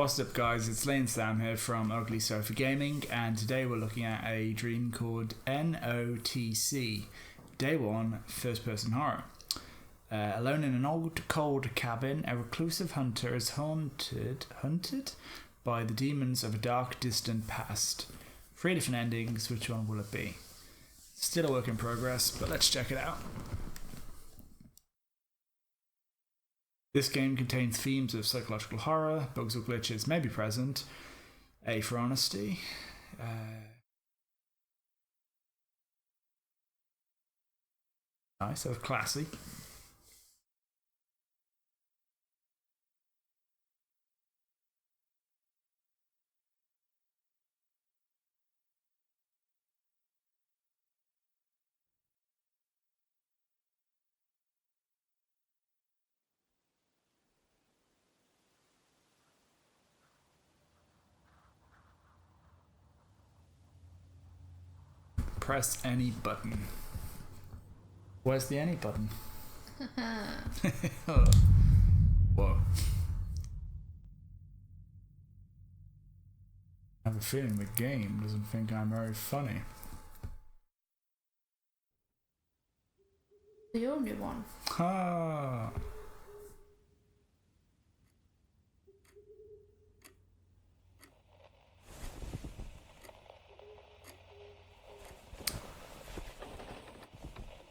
What's up guys, it's Lane Sam here from Ugly Sofa Gaming, and today we're looking at a dream called N.o.T.C, Day 1 First Person Horror. Alone in an old cold cabin, a reclusive hunter is hunted by the demons of a dark distant past. 3 different endings, which one will it be? Still a work in progress, but let's check it out. This game contains themes of psychological horror, bugs or glitches may be present, A for honesty, nice, that was classy. Press any button. Where's the any button? Oh. Whoa. I have a feeling the game doesn't think I'm very funny. The only one. Ah.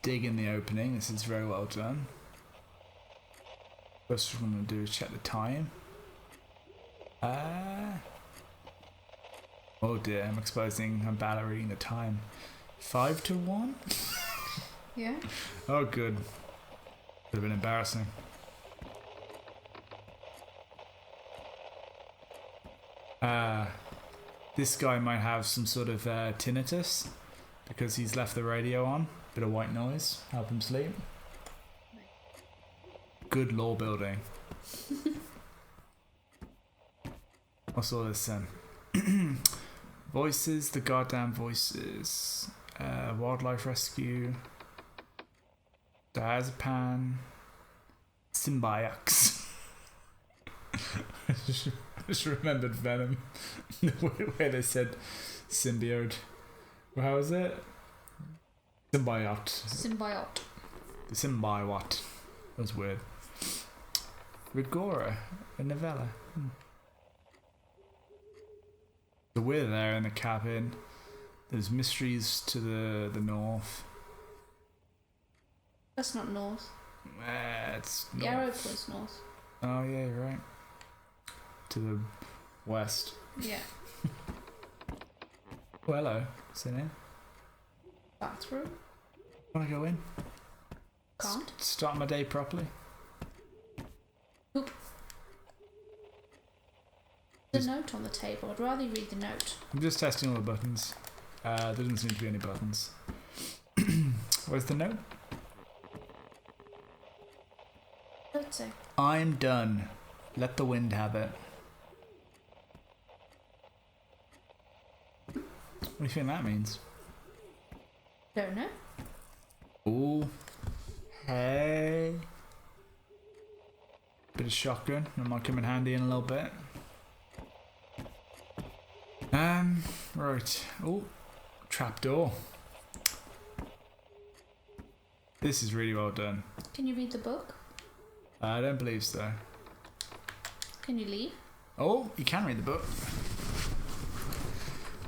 Dig in the opening. This is very well done. First what I'm going to do is check the time. Oh dear, I'm bad at reading the time. 5 to 1? Yeah. Oh good. Could have been embarrassing. This guy might have some sort of tinnitus because he's left the radio on. Bit of white noise, help him sleep. Good lore building. What's all this then? Voices, the goddamn voices. Wildlife rescue. Diazepam. Symbiox. I just remembered Venom. Where they said symbiote. Well, how was it? Symbiote. The symbiote. That was weird. Rigora, a novella. So we're there in the cabin. There's mysteries to the north. That's not north. It's north. The arrow points north. Oh yeah, you're right. To the west. Yeah. Oh, hello. Sit in. Bathroom. Want to go in? Can't. Start my day properly. Oop. There's a note on the table. I'd rather you read the note. I'm just testing all the buttons. There doesn't seem to be any buttons. Where's the note? Let's see. I'm done. Let the wind have it. What do you think that means? Don't know. Ooh. Hey. Bit of shotgun. That might come in handy in a little bit. Right. Oh. Trapdoor. This is really well done. Can you read the book? I don't believe so. Can you leave? Oh, you can read the book.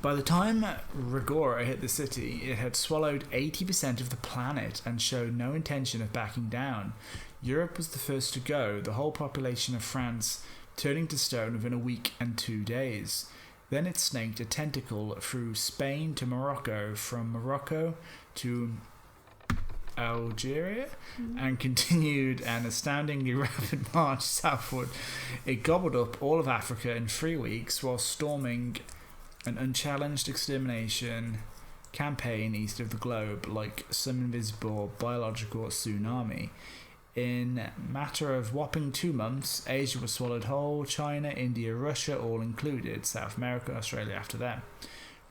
By the time Rigora hit the city, it had swallowed 80% of the planet and showed no intention of backing down. Europe was the first to go, the whole population of France turning to stone within a week and 2 days. Then it snaked a tentacle through Spain to Morocco, from Morocco to Algeria, and continued an astoundingly rapid march southward. It gobbled up all of Africa in 3 weeks while storming an unchallenged extermination campaign east of the globe like some invisible biological tsunami. In a matter of whopping 2 months, Asia was swallowed whole, China, India, Russia all included, South America, Australia after them.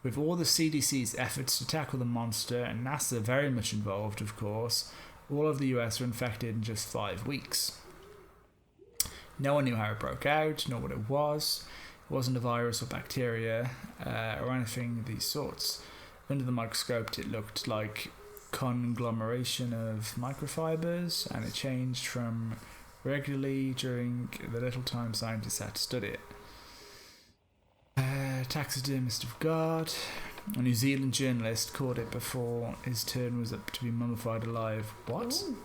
With all the CDC's efforts to tackle the monster, and NASA very much involved of course, all of the US were infected in just 5 weeks. No one knew how it broke out, nor what it was. It wasn't a virus or bacteria or anything of these sorts. Under the microscope, it looked like conglomeration of microfibers, and it changed from regularly during the little time scientists had to study it. Taxidermist of God. A New Zealand journalist caught it before his turn was up to be mummified alive. What? Ooh.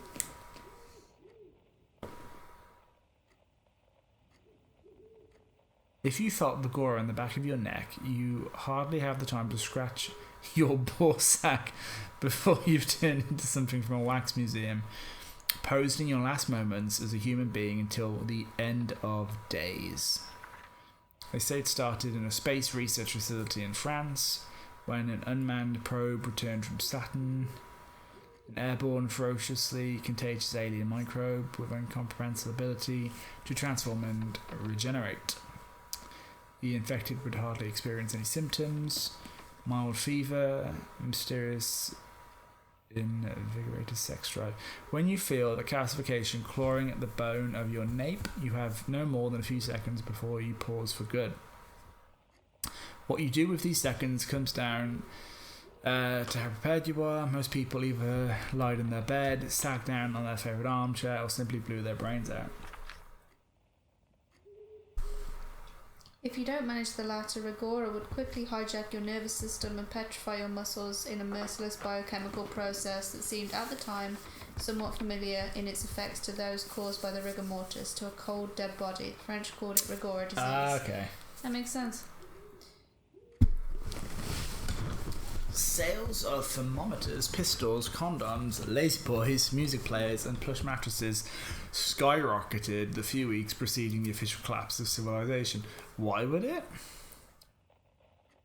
If you felt the gore on the back of your neck, you hardly have the time to scratch your ball sack before you've turned into something from a wax museum, posed in your last moments as a human being until the end of days. They say it started in a space research facility in France when an unmanned probe returned from Saturn. An airborne, ferociously contagious alien microbe with incomprehensible ability to transform and regenerate. The infected would hardly experience any symptoms. Mild fever, mysterious, invigorated sex drive. When you feel the calcification clawing at the bone of your nape, you have no more than a few seconds before you pause for good. What you do with these seconds comes down to how prepared you are. Most people either lied in their bed, sat down on their favourite armchair, or simply blew their brains out. If you don't manage the latter, Rigora would quickly hijack your nervous system and petrify your muscles in a merciless biochemical process that seemed at the time somewhat familiar in its effects to those caused by the rigor mortis to a cold, dead body. The French called it Rigora disease. Okay. That makes sense. Sales of thermometers, pistols, condoms, lazy boys, music players, and plush mattresses skyrocketed the few weeks preceding the official collapse of civilization. Why would it?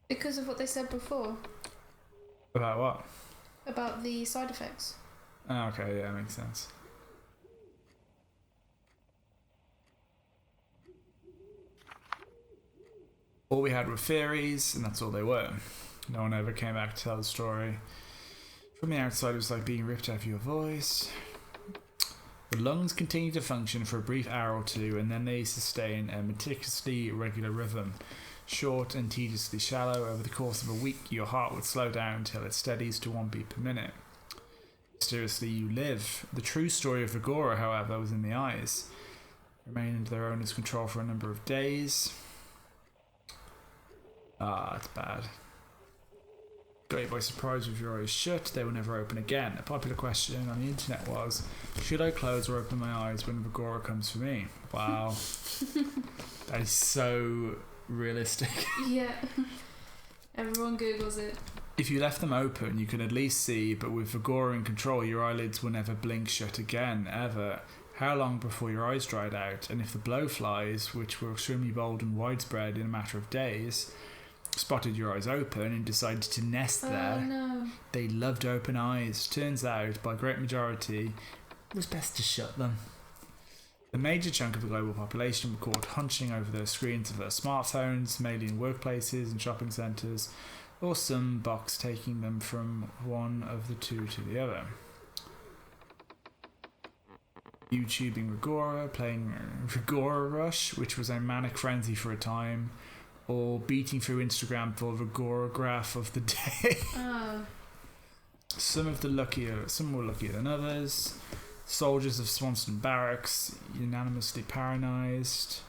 Because of what they said before. About what? About the side effects. Oh, okay, yeah, makes sense. All we had were theories, and that's all they were. No one ever came back to tell the story. From the outside, it was like being ripped out of your voice. The lungs continue to function for a brief hour or two, and then they sustain a meticulously regular rhythm. Short and tediously shallow, over the course of a week, your heart would slow down until it steadies to 1 beat per minute. Mysteriously, you live. The true story of Rigora, however, was in the eyes. Remain under their owner's control for a number of days. It's bad. Got you by surprise with your eyes shut, they will never open again. A popular question on the internet was, should I close or open my eyes when Rigora comes for me? Wow. That is so realistic. Yeah. Everyone Googles it. If you left them open, you could at least see, but with Rigora in control, your eyelids will never blink shut again, ever. How long before your eyes dried out? And if the blowflies, which were extremely bold and widespread in a matter of days, spotted your eyes open and decided to nest there. No. They loved open eyes. Turns out, by great majority, it was best to shut them. The major chunk of the global population were caught hunching over the screens of their smartphones, mainly in workplaces and shopping centres, or some box taking them from one of the two to the other. YouTubing Rigora, playing Rigora Rush, which was a manic frenzy for a time, or beating through Instagram for the Rigorograph of the day. Oh. Some were luckier than others. Soldiers of Swanston Barracks, unanimously paralysed.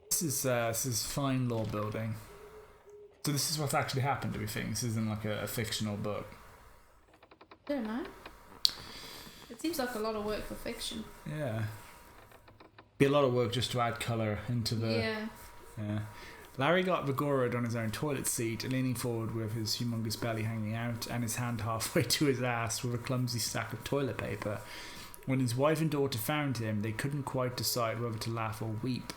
This is fine law building. So this is what's actually happened, do we think? This isn't like a fictional book. I don't know. It seems like a lot of work for fiction. Yeah. Be a lot of work just to add colour into the... Yeah. Larry got Rigora'd on his own toilet seat, leaning forward with his humongous belly hanging out and his hand halfway to his ass with a clumsy stack of toilet paper. When his wife and daughter found him, they couldn't quite decide whether to laugh or weep.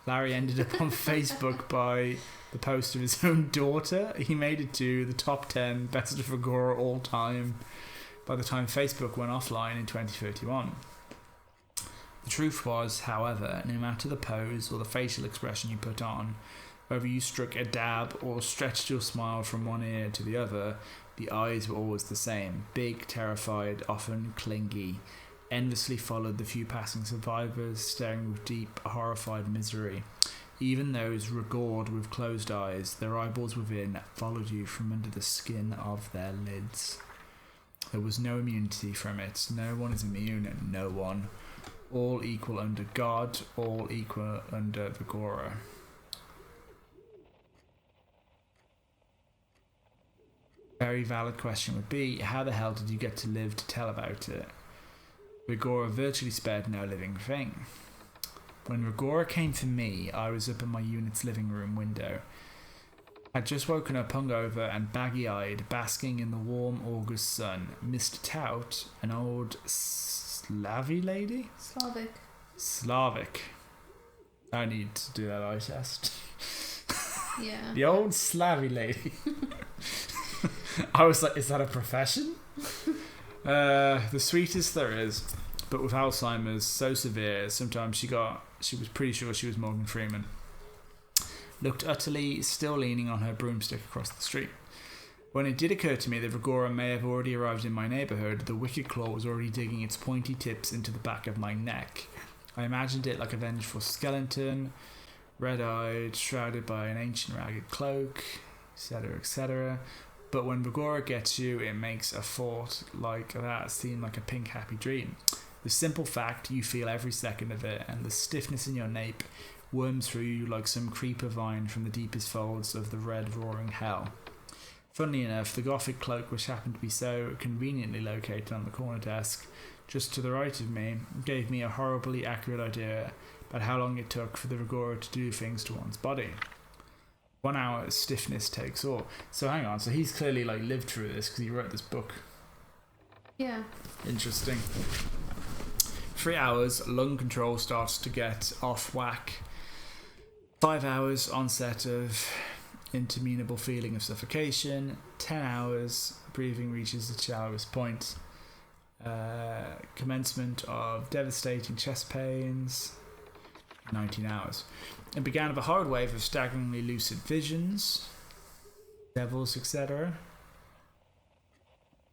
Larry ended up on Facebook by the post of his own daughter. He made it to the top 10 best of Rigora all time by the time Facebook went offline in 2031. The truth was, however, no matter the pose or the facial expression you put on, Whether you struck a dab or stretched your smile from one ear to the other, the eyes were always the same. Big, terrified, often clingy. Endlessly followed the few passing survivors, staring with deep, horrified misery. Even those regored with closed eyes, their eyeballs within, followed you from under the skin of their lids. There was no immunity from it. No one is immune, and no one. All equal under God, all equal under the Gora. Very valid question would be, how the hell did you get to live to tell about it? Rigora virtually spared no living thing. When Rigora came for me, I was up in my unit's living room window. I'd just woken up hungover and baggy-eyed, basking in the warm August sun. Mr. Tout, an old Slavy lady? Slavic. I need to do that eye test. Yeah. The old Slavy lady. I was like, is that a profession? The sweetest there is, but with Alzheimer's so severe, sometimes she was pretty sure she was Morgan Freeman. Looked utterly still leaning on her broomstick across the street. When it did occur to me that Rigora may have already arrived in my neighbourhood, the wicked claw was already digging its pointy tips into the back of my neck. I imagined it like a vengeful skeleton, red-eyed, shrouded by an ancient ragged cloak, etc., etc. But when Rigora gets you, it makes a thought like that seem like a pink happy dream. The simple fact you feel every second of it, and the stiffness in your nape worms through you like some creeper vine from the deepest folds of the red roaring hell. Funnily enough, the gothic cloak, which happened to be so conveniently located on the corner desk just to the right of me, gave me a horribly accurate idea about how long it took for the Rigora to do things to one's body. 1 hour stiffness takes all. So hang on, so he's clearly like lived through this because he wrote this book. Yeah. Interesting. 3 hours, lung control starts to get off whack. 5 hours, onset of interminable feeling of suffocation. 10 hours, breathing reaches its shallowest point. Commencement of devastating chest pains. 19 hours. It began with a hard wave of staggeringly lucid visions, devils, etc.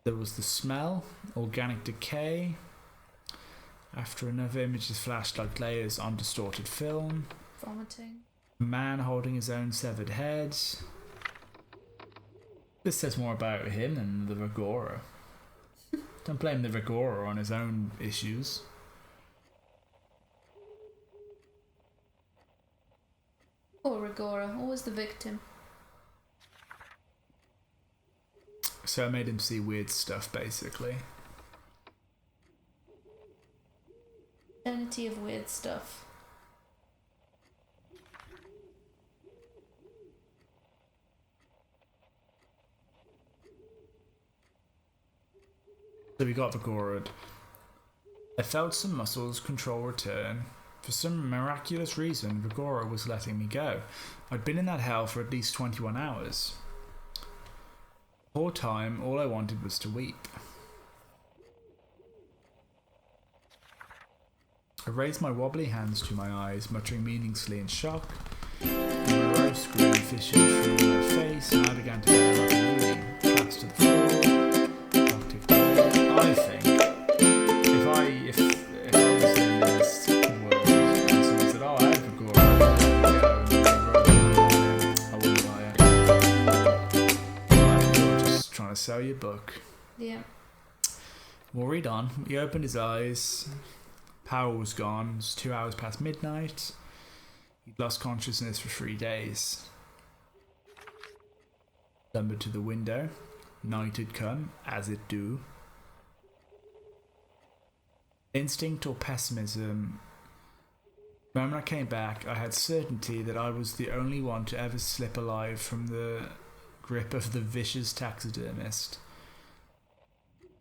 There was the smell, organic decay. After another, images flashed like layers on distorted film. Vomiting. A man holding his own severed head. This says more about him than the Rigora. Don't blame the Rigora on his own issues. Poor Rigora, always the victim. So I made him see weird stuff, basically. Eternity of weird stuff. So we got Vigora'd. I felt some muscles control return. For some miraculous reason, Rigora was letting me go. I'd been in that hell for at least 21 hours. The whole time, all I wanted was to weep. I raised my wobbly hands to my eyes, muttering meaninglessly in shock. The morose grin fissured through my face, and I began to get like a movie. Collapsed to the floor. I think if I was in this world and someone said, "Oh, I have Rigora," I wouldn't buy it. You're just trying to sell your book. Yeah. We'll read on. He opened his eyes. Power was gone. It was 2 hours past midnight. He'd lost consciousness for 3 days. Lumbered to the window. Night had come, as it do. Instinct or pessimism. The moment I came back, I had certainty that I was the only one to ever slip alive from the grip of the vicious taxidermist.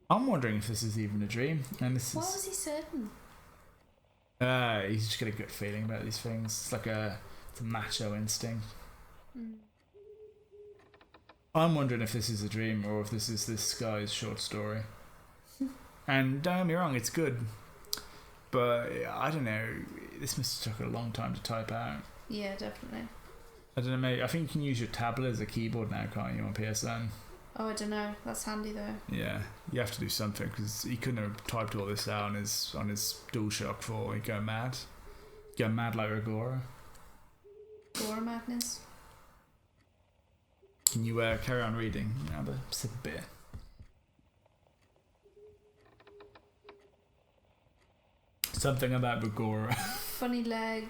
I'm wondering if this is even a dream. And this Why was he certain? He's just got a good feeling about these things. It's like it's a macho instinct. Mm. I'm wondering if this is a dream or if this is this guy's short story. And don't get me wrong, it's good. But I don't know, this must have took a long time to type out. Yeah, definitely. I don't know, maybe, I think you can use your tablet as a keyboard now, can't you, on PSN? Oh, I don't know. That's handy though. Yeah, you have to do something because he couldn't have typed all this out on his DualShock 4. He'd go mad. Go mad like Agora. Agora madness. Can you carry on reading? Have a sip of beer. Something about Agora. Funny leg.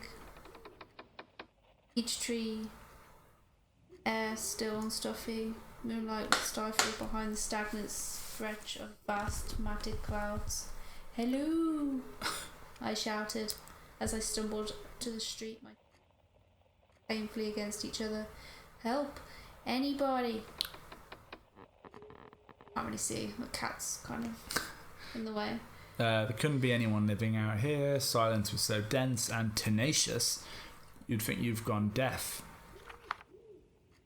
Each tree. Air still and stuffy. Moonlight was stifled behind the stagnant stretch of vast matted clouds. Hello! I shouted as I stumbled to the street, my painfully against each other. Help! Anybody! Can't really see. The cat's kind of in the way. There couldn't be anyone living out here. Silence was so dense and tenacious, you'd think you've gone deaf.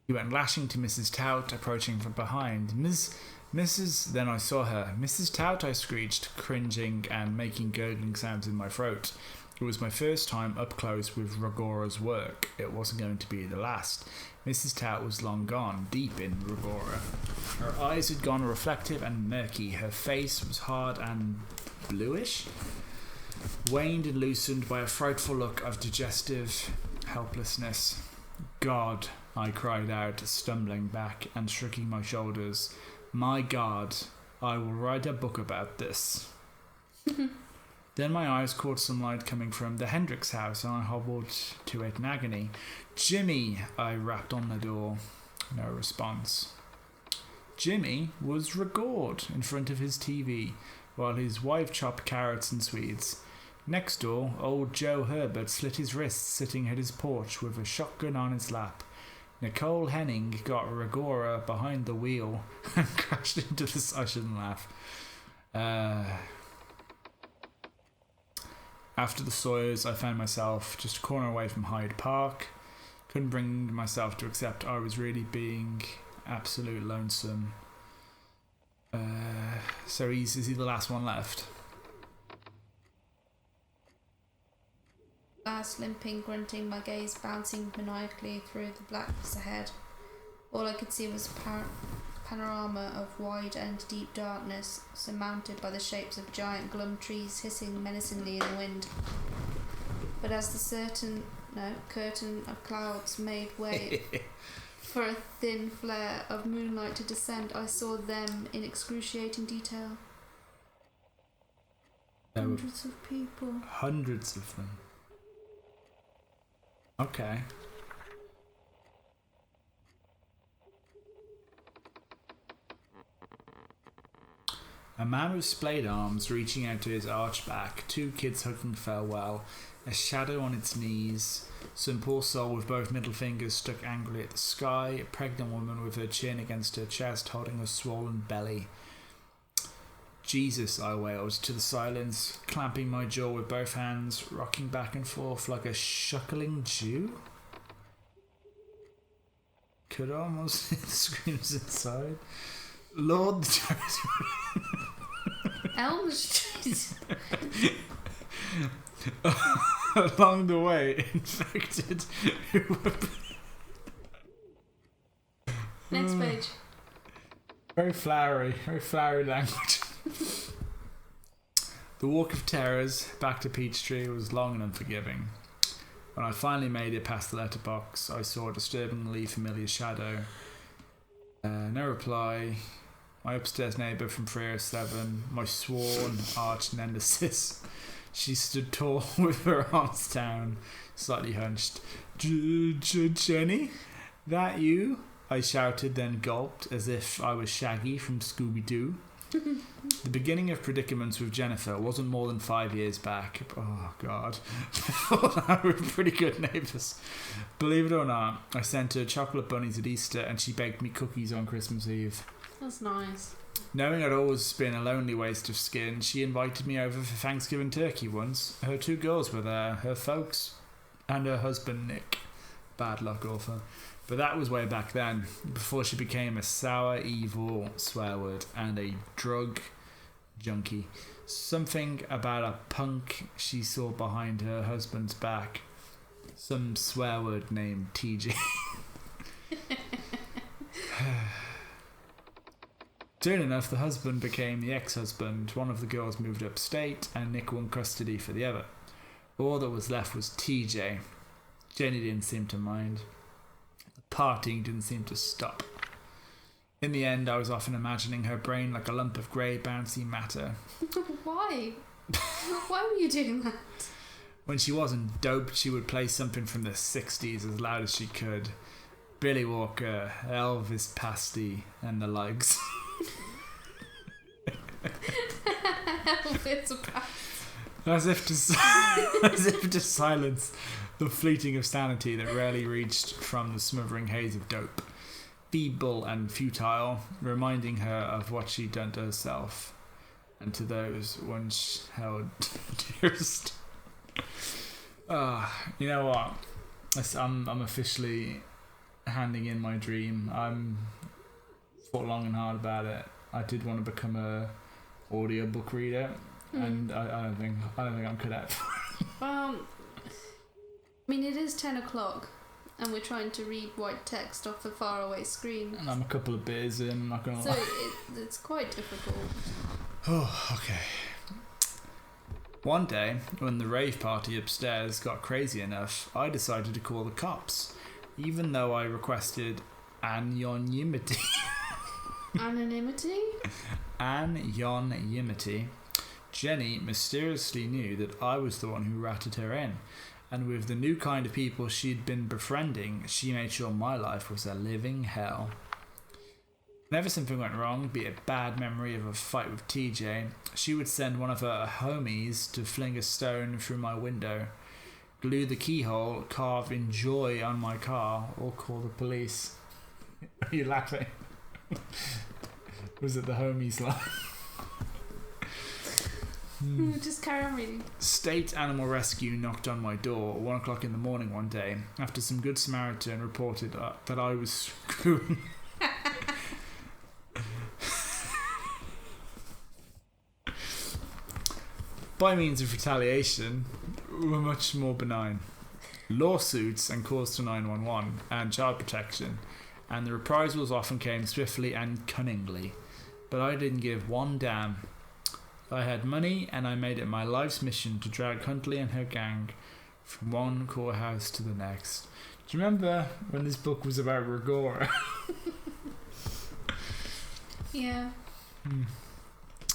He went lashing to Mrs. Tout, approaching from behind. Mrs. Then I saw her. Mrs. Tout, I screeched, cringing and making gurgling sounds in my throat. It was my first time up close with Ragora's work. It wasn't going to be the last. Mrs. Tout was long gone, deep in Ragora. Her eyes had gone reflective and murky. Her face was hard and bluish, waned and loosened by a frightful look of digestive helplessness. God, I cried out, stumbling back and shrugging my shoulders. My God, I will write a book about this. Then my eyes caught some light coming from the Hendricks house, and I hobbled to it in agony. Jimmy, I rapped on the door. No response. Jimmy was regored in front of his TV, while his wife chopped carrots and sweets. Next door, old Joe Herbert slit his wrists sitting at his porch with a shotgun on his lap. Nicole Henning got Ragora behind the wheel and crashed into this. I shouldn't laugh. After the Sawyers, I found myself just a corner away from Hyde Park. Couldn't bring myself to accept I was really being absolute lonesome. So is he the last one left? Last limping, grunting, my gaze bouncing maniacally through the blackness ahead. All I could see was a panorama of wide and deep darkness, surmounted by the shapes of giant glum trees hissing menacingly in the wind. But as the curtain of clouds made way for a thin flare of moonlight to descend, I saw them in excruciating detail. Hundreds of people. Hundreds of them. Okay. A man with splayed arms reaching out to his arched back, two kids hugging farewell, a shadow on its knees, some poor soul with both middle fingers stuck angrily at the sky, a pregnant woman with her chin against her chest holding a swollen belly. Jesus, I wailed to the silence, clamping my jaw with both hands, rocking back and forth like a shuckling Jew. Could almost hear the screams inside. Lord, the Elm Street. Along the way, infected. Next page. Very flowery language. The walk of terrors back to Peachtree was long and unforgiving. When I finally made it past the letterbox, I saw a disturbingly familiar shadow. No reply. My upstairs neighbour from 307, my sworn arch nemesis. She stood tall with her arms down, slightly hunched. Jenny? That you? I shouted, then gulped, as if I was Shaggy from Scooby-Doo. The beginning of Predicaments with Jennifer wasn't more than 5 years back. Oh, God. Before that, we were pretty good neighbours. Believe it or not, I sent her chocolate bunnies at Easter and she baked me cookies on Christmas Eve. That's nice. Knowing I'd always been a lonely waste of skin, she invited me over for Thanksgiving turkey once. Her 2 girls were there, her folks and her husband Nick. Bad luck, Orpha. But that was way back then, before she became a sour, evil swear word and a drug junkie. Something about a punk she saw behind her husband's back some swear word named TJ. Soon enough, the husband became the ex-husband. One of the girls moved upstate, and Nick won custody for the other. All that was left was TJ. Jenny didn't seem to mind. The partying didn't seem to stop. In the end, I was often imagining her brain like a lump of grey, bouncy matter. Why? Why were you doing that? When she wasn't doped, she would play something from the 60s as loud as she could. Billy Walker, Elvis Pasty, and the likes. As if to silence the fleeting of sanity that rarely reached from the smothering haze of dope. Feeble and futile, reminding her of what she'd done to herself and to those once held dearest. You know what? I'm officially handing in my dream. I'm thought long and hard about it. I did want to become a audiobook reader, and I don't think I'm cut out for it. Well, I mean, it is 10 o'clock, and we're trying to read white text off a faraway screen. And I'm a couple of beers in, I'm not gonna lie. So it's quite difficult. Oh, okay. One day, when the rave party upstairs got crazy enough, I decided to call the cops, even though I requested anonymity. Anonymity? Anonymity. Jenny mysteriously knew that I was the one who ratted her in, and with the new kind of people she'd been befriending, she made sure my life was a living hell. Whenever something went wrong, be it a bad memory of a fight with TJ, she would send one of her homies to fling a stone through my window, glue the keyhole, carve "enjoy" on my car, or call the police. Are you laughing? Was it the homies line? Just carry on reading. State Animal Rescue knocked on my door at 1 o'clock in the morning one day after some good Samaritan reported that I was screwing. By means of retaliation, were much more benign. Lawsuits and calls to 911 and child protection, and the reprisals often came swiftly and cunningly, but I didn't give one damn. I had money, and I made it my life's mission to drag Huntley and her gang from one courthouse to the next. Do you remember when this book was about Rigora? Yeah.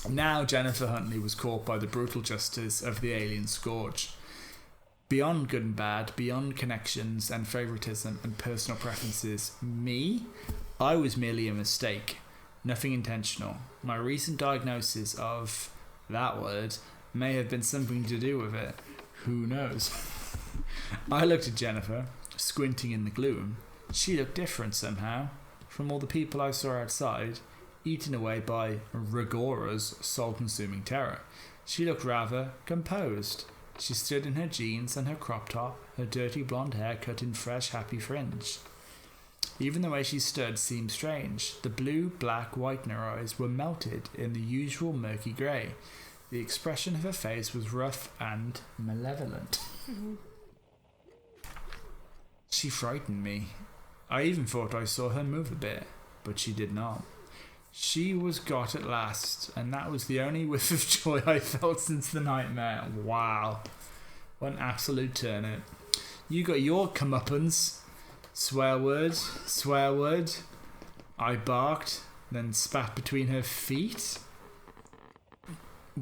Now Jennifer Huntley was caught by the brutal justice of the alien scourge. Beyond good and bad, beyond connections and favouritism and personal preferences, I was merely a mistake. Nothing intentional. My recent diagnosis of that word may have been something to do with it. Who knows? I looked at Jennifer, squinting in the gloom. She looked different somehow from all the people I saw outside, eaten away by Rigora's soul-consuming terror. She looked rather composed. She stood in her jeans and her crop top, her dirty blonde hair cut in fresh, happy fringe. Even the way she stood seemed strange. The blue, black, white in her eyes were melted in the usual murky grey. The expression of her face was rough and malevolent. She frightened me. I even thought I saw her move a bit, but she did not. She was got at last, and that was the only whiff of joy I felt since the nightmare. Wow. What an absolute turnip. You got your comeuppance. Swear word. I barked, then spat between her feet.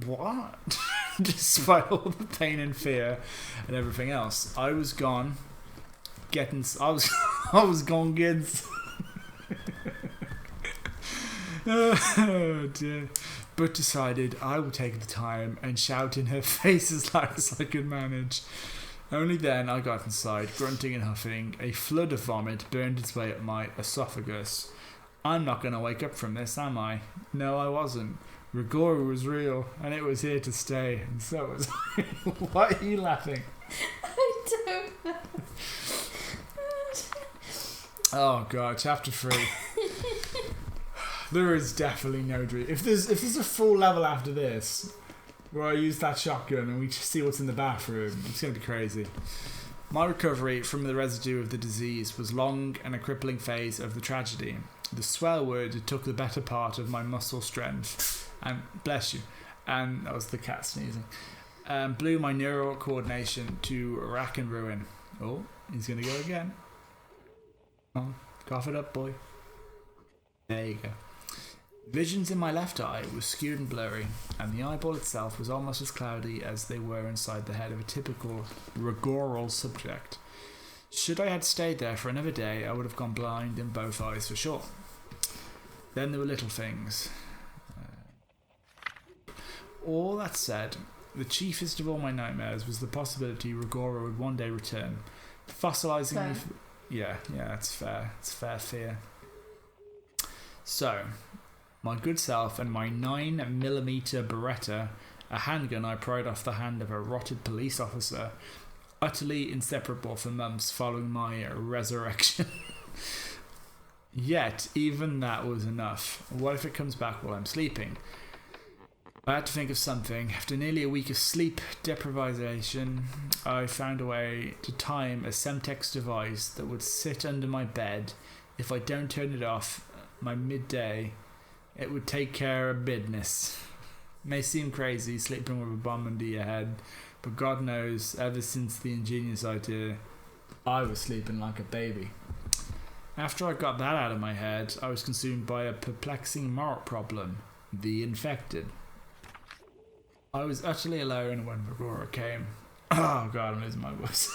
What? Despite all the pain and fear and everything else, I was gone. I was gone, kids. Oh dear. But decided I would take the time and shout in her face as loud as I could manage. Only then I got inside, grunting and huffing. A flood of vomit burned its way up my esophagus. I'm not going to wake up from this, am I? No, I wasn't. Rigora was real, and it was here to stay, and so was I. Why are you laughing? I don't know. Oh god, chapter 3. There is definitely no dream. If there's a full level after this, where I use that shotgun and we just see what's in the bathroom, it's going to be crazy. My recovery from the residue of the disease was long and a crippling phase of the tragedy. The swear word took the better part of my muscle strength, and bless you, and that was the cat sneezing, blew my neural coordination to rack and ruin. Oh, he's gonna go again. Oh, cough it up, boy. There you go. Visions in my left eye were skewed and blurry, and the eyeball itself was almost as cloudy as they were inside the head of a typical rigoral subject. Should I had stayed there for another day, I would have gone blind in both eyes for sure. Then there were little things. All that said, the chiefest of all my nightmares was the possibility Rigora would one day return, fossilizing me. Yeah, it's fair. It's fair fear. So, my good self and my 9mm Beretta, a handgun I pried off the hand of a rotted police officer, utterly inseparable for months following my resurrection. Yet, even that was enough. What if it comes back while I'm sleeping? I had to think of something. After nearly a week of sleep deprivation, I found a way to time a Semtex device that would sit under my bed. If I don't turn it off my midday, it would take care of business. May seem crazy sleeping with a bomb under your head, but God knows, ever since the ingenious idea, I was sleeping like a baby. After I got that out of my head, I was consumed by a perplexing moral problem: the infected. I was utterly alone when Aurora came. Oh God, I'm losing my voice.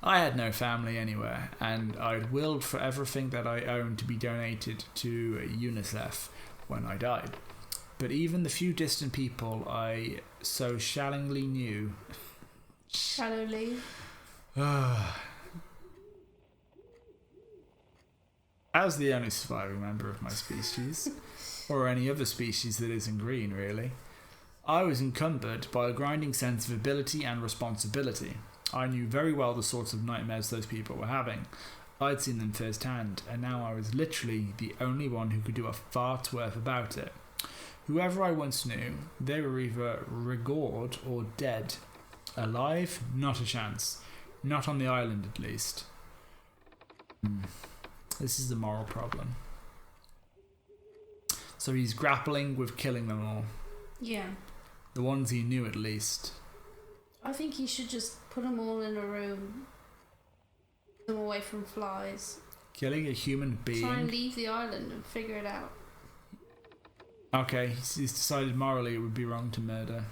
I had no family anywhere, and I'd willed for everything that I owned to be donated to UNICEF when I died. But even the few distant people I so shallowly knew... Shallowly? As the only surviving member of my species, or any other species that isn't green, really, I was encumbered by a grinding sense of ability and responsibility. I knew very well the sorts of nightmares those people were having. I'd seen them firsthand, and now I was literally the only one who could do a fart's worth about it. Whoever I once knew, they were either rigored or dead. Alive? Not a chance. Not on the island, at least. This is the moral problem. So he's grappling with killing them all. Yeah. The ones he knew, at least. I think he should just put them all in a room, them away from flies. Killing a human being. Try and leave the island and figure it out. Okay, he's decided morally it would be wrong to murder.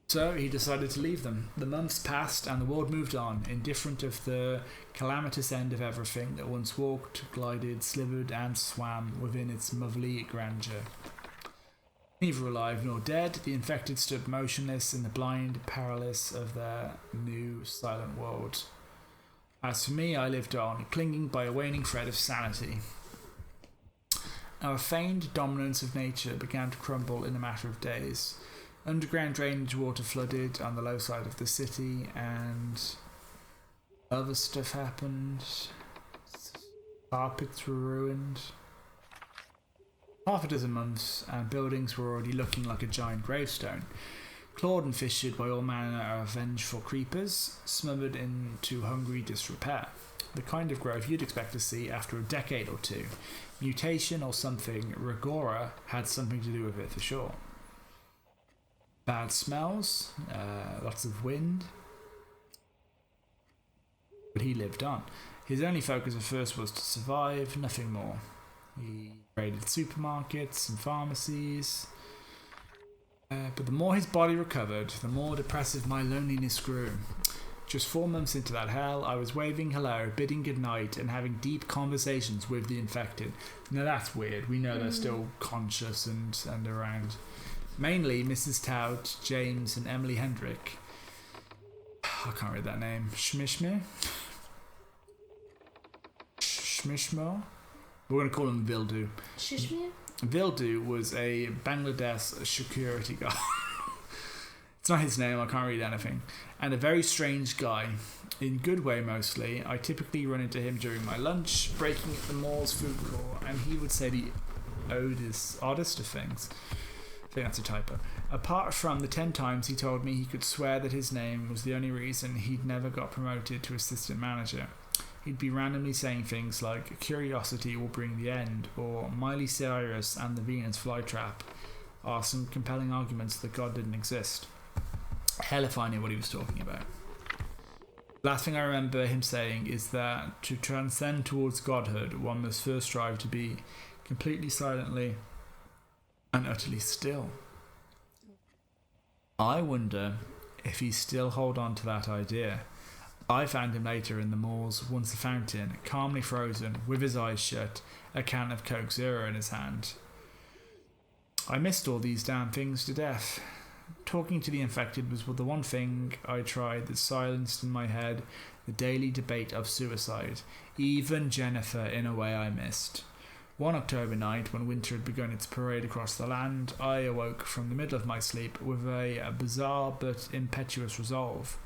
So he decided to leave them. The months passed and the world moved on, indifferent of the calamitous end of everything that once walked, glided, slithered and swam within its motherly grandeur. Neither alive nor dead, the infected stood motionless in the blind paralysis of their new silent world. As for me, I lived on, clinging by a waning thread of sanity. Our feigned dominance of nature began to crumble in a matter of days. Underground drainage water flooded on the low side of the city, and other stuff happened. Carpets were ruined. Half a dozen months, and buildings were already looking like a giant gravestone, clawed and fissured by all manner of vengeful creepers, smothered into hungry disrepair. The kind of growth you'd expect to see after a decade or two. Mutation or something. Rigora had something to do with it for sure. Bad smells, lots of wind. But he lived on. His only focus at first was to survive, nothing more. He raided supermarkets and pharmacies. But the more his body recovered, the more depressive my loneliness grew. Just 4 months into that hell, I was waving hello, bidding goodnight, and having deep conversations with the infected. Now that's weird. We know they're still conscious and around. Mainly Mrs. Tout, James, and Emily Hendrick. I can't read that name. Shmishmir? Shmishmo? We're going to call him Vildu. Shishmir? Vildu was a Bangladesh security guard. It's not his name, I can't read anything. And a very strange guy. In good way, mostly. I typically run into him during my lunch, breaking at the mall's food court, and he would say the oddest of things. I think that's a typo. Apart from the 10 times he told me he could swear that his name was the only reason he'd never got promoted to assistant manager. He'd be randomly saying things like, curiosity will bring the end, or Miley Cyrus and the Venus flytrap are some compelling arguments that God didn't exist. Hell if I knew what he was talking about. Last thing I remember him saying is that to transcend towards godhood, one must first strive to be completely silently and utterly still. I wonder if he still hold on to that idea. I found him later in the moors, once a fountain, calmly frozen, with his eyes shut, a can of Coke Zero in his hand. I missed all these damn things to death. Talking to the infected was the one thing I tried that silenced in my head the daily debate of suicide. Even Jennifer, in a way, I missed. One October night, when winter had begun its parade across the land, I awoke from the middle of my sleep with a bizarre but impetuous resolve.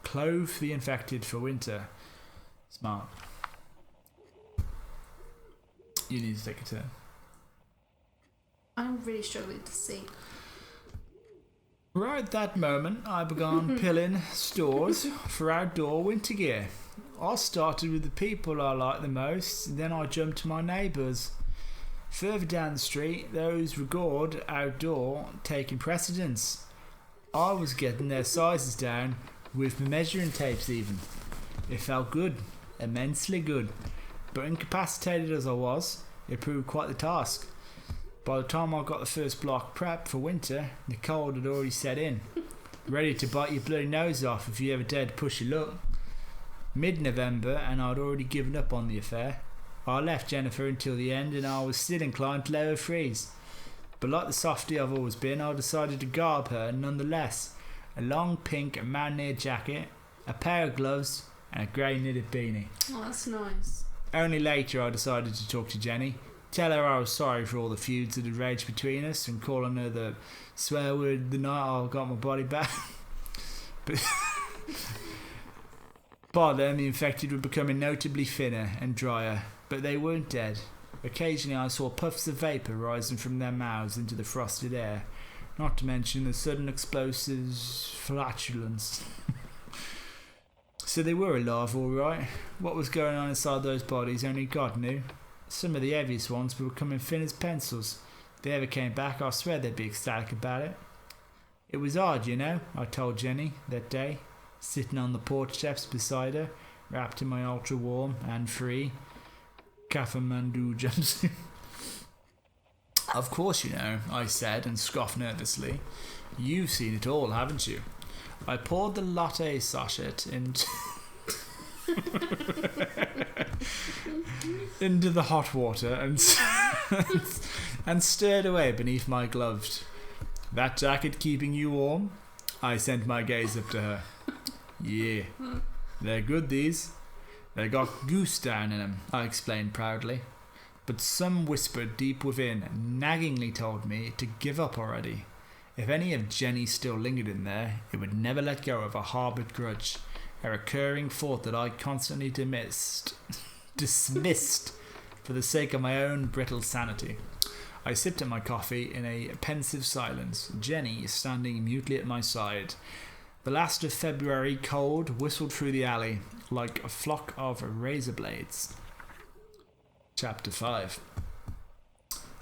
Clothe the infected for winter. Smart. You need to take a turn. I'm really struggling to see. Right at that moment, I began pilling stores for outdoor winter gear. I started with the people I like the most, then I jumped to my neighbours. Further down the street, those regard outdoor taking precedence. I was getting their sizes down, with my measuring tapes even. It felt good, immensely good, but incapacitated as I was, it proved quite the task. By the time I got the first block prepped for winter, the cold had already set in, ready to bite your bloody nose off if you ever dared to push your luck. Mid-November, and I'd already given up on the affair. I left Jennifer until the end, and I was still inclined to let her freeze. But like the softy I've always been, I decided to garb her nonetheless. A long pink mountaineer jacket, a pair of gloves, and a grey knitted beanie. Oh, that's nice. Only later I decided to talk to Jenny, tell her I was sorry for all the feuds that had raged between us, and call on her the swear word the night I got my body back. But by then the infected were becoming notably thinner and drier, but they weren't dead. Occasionally I saw puffs of vapour rising from their mouths into the frosted air, not to mention the sudden explosives flatulence. So they were alive all right. What was going on inside those bodies only God knew. Some of the heaviest ones were becoming thin as pencils. If they ever came back, I swear they'd be ecstatic about it. It was odd, you know, I told Jenny that day, sitting on the porch steps beside her, wrapped in my ultra-warm and free Kathmandu jumpsuit. Of course you know, I said and scoffed nervously. You've seen it all, haven't you? I poured the latte sachet into the hot water and stirred away beneath my gloves. That jacket keeping you warm? I sent my gaze up to her. Yeah, they're good these. They got goose down in them, I explained proudly. But some whispered deep within, naggingly told me to give up already. If any of Jenny still lingered in there, it would never let go of a harboured grudge, a recurring thought that I constantly dismissed for the sake of my own brittle sanity. I sipped at my coffee in a pensive silence, Jenny standing mutely at my side. The last of February cold whistled through the alley like a flock of razor blades. Chapter 5.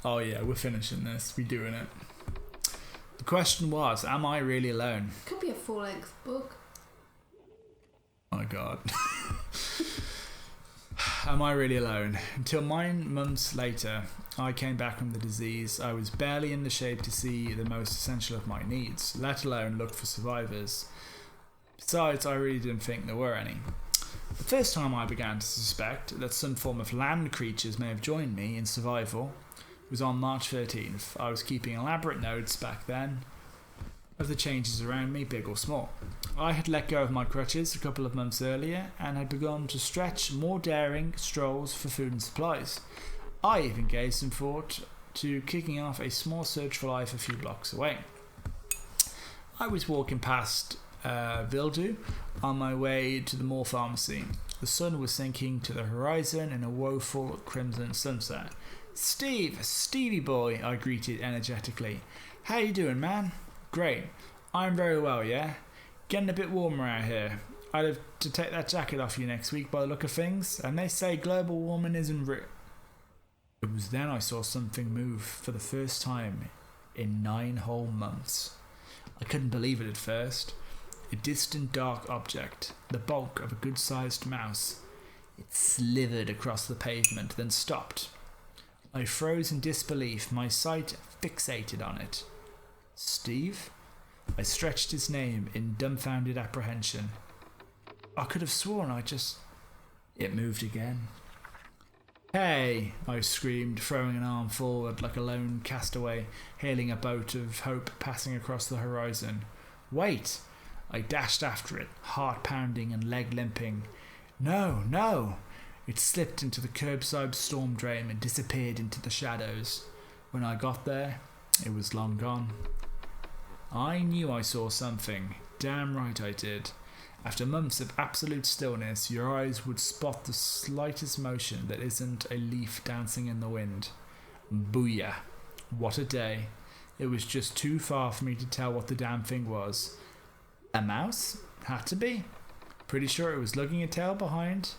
Oh yeah, we're finishing this. We're doing it. The question was, am I really alone? Could be a full-length book. Oh my god. Am I really alone? Until 9 months later, I came back from the disease. I was barely in the shape to see the most essential of my needs, let alone look for survivors. Besides, I really didn't think there were any. The first time I began to suspect that some form of land creatures may have joined me in survival was on March 13th. I was keeping elaborate notes back then of the changes around me, big or small. I had let go of my crutches a couple of months earlier and had begun to stretch more daring strolls for food and supplies. I even gave some thought to kicking off a small search for life a few blocks away. I was walking past Vildu on my way to the mall pharmacy. The sun was sinking to the horizon in a woeful crimson sunset. Stevie boy, I greeted energetically. How you doing, man? Great. I'm very well, yeah? Getting a bit warmer out here. I'd have to take that jacket off you next week by the look of things, and they say global warming isn't real. It was then I saw something move for the first time in 9 whole months. I couldn't believe it at first. A distant dark object, the bulk of a good-sized mouse. It slithered across the pavement, then stopped. I froze in disbelief, my sight fixated on it. Steve? I stretched his name in dumbfounded apprehension. I could have sworn It moved again. Hey! I screamed, throwing an arm forward like a lone castaway hailing a boat of hope passing across the horizon. Wait! I dashed after it, heart pounding and leg limping. No, no! It slipped into the curbside storm drain and disappeared into the shadows. When I got there, it was long gone. I knew I saw something. Damn right I did. After months of absolute stillness, your eyes would spot the slightest motion that isn't a leaf dancing in the wind. Booyah. What a day. It was just too far for me to tell what the damn thing was. A mouse? Had to be. Pretty sure it was lugging a tail behind.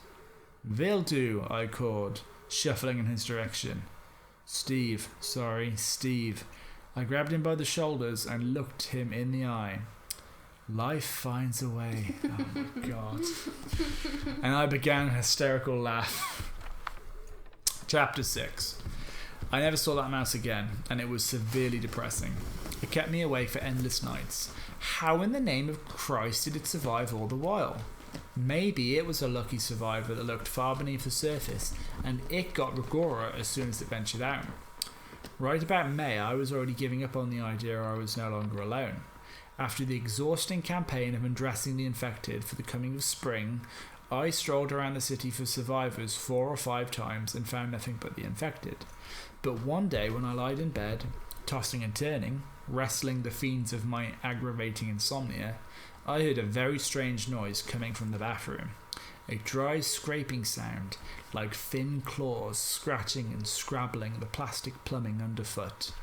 Will do, I called, shuffling in his direction. Steve. I grabbed him by the shoulders and looked him in the eye. Life finds a way. Oh my God. And I began a hysterical laugh. Chapter 6. I never saw that mouse again, and it was severely depressing. It kept me awake for endless nights. How in the name of Christ did it survive all the while? Maybe it was a lucky survivor that looked far beneath the surface, and it got Rigora as soon as it ventured out. Right about May, I was already giving up on the idea I was no longer alone. After the exhausting campaign of undressing the infected for the coming of spring, I strolled around the city for survivors 4 or 5 times and found nothing but the infected. But one day when I lied in bed, tossing and turning, wrestling the fiends of my aggravating insomnia, I heard a very strange noise coming from the bathroom. A dry scraping sound, like thin claws scratching and scrabbling the plastic plumbing underfoot.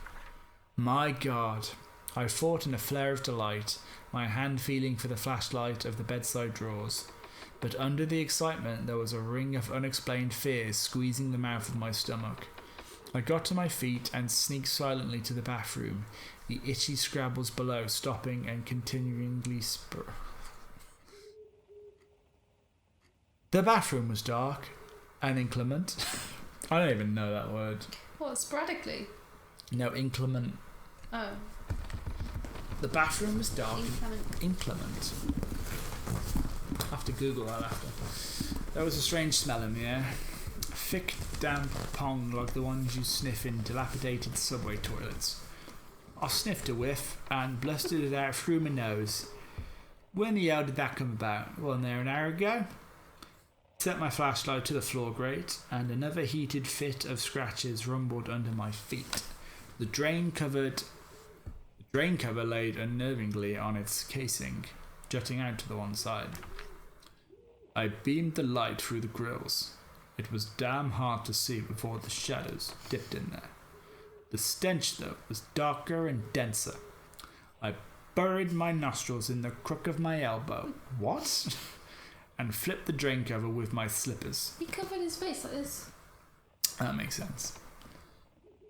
My God! I thought in a flare of delight, my hand feeling for the flashlight of the bedside drawers. But under the excitement there was a ring of unexplained fear squeezing the mouth of my stomach. I got to my feet and sneaked silently to the bathroom, the itchy scrabbles below stopping and continually The bathroom was dark and inclement. I don't even know that word. What, sporadically? No, inclement. Oh. The bathroom was dark and inclement. I'll have to Google that after. There was a strange smell in the air. Thick, damp pong like the ones you sniff in dilapidated subway toilets. I sniffed a whiff and blustered it out through my nose. When the hell did that come about? Wasn't there an hour ago? Set my flashlight to the floor grate, and another heated fit of scratches rumbled under my feet. The drain cover laid unnervingly on its casing, jutting out to the one side. I beamed the light through the grills. It was damn hard to see before the shadows dipped in there. The stench, though, was darker and denser. I buried my nostrils in the crook of my elbow. What? And flipped the drain cover with my slippers. He covered his face like this. That makes sense.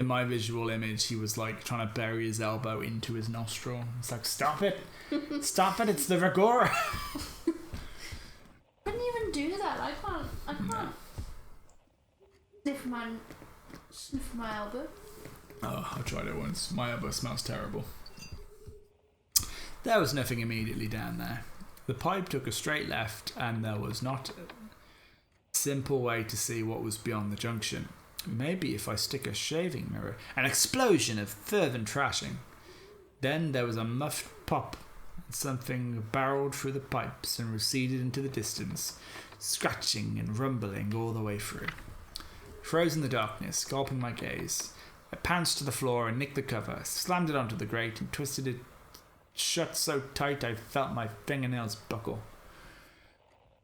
In my visual image, he was like trying to bury his elbow into his nostril. It's like, stop it! Stop it! It's the Rigora! Couldn't even do that. I can't. No. Sniff my elbow. Oh, I tried it once. My elbow smells terrible. There was nothing immediately down there. The pipe took a straight left, and there was not a simple way to see what was beyond the junction. Maybe if I stick a shaving mirror... An explosion of fervent trashing. Then there was a muffled pop, and something barreled through the pipes and receded into the distance, scratching and rumbling all the way through. Froze in the darkness, gulping my gaze, I pounced to the floor and nicked the cover, slammed it onto the grate and twisted it shut so tight I felt my fingernails buckle.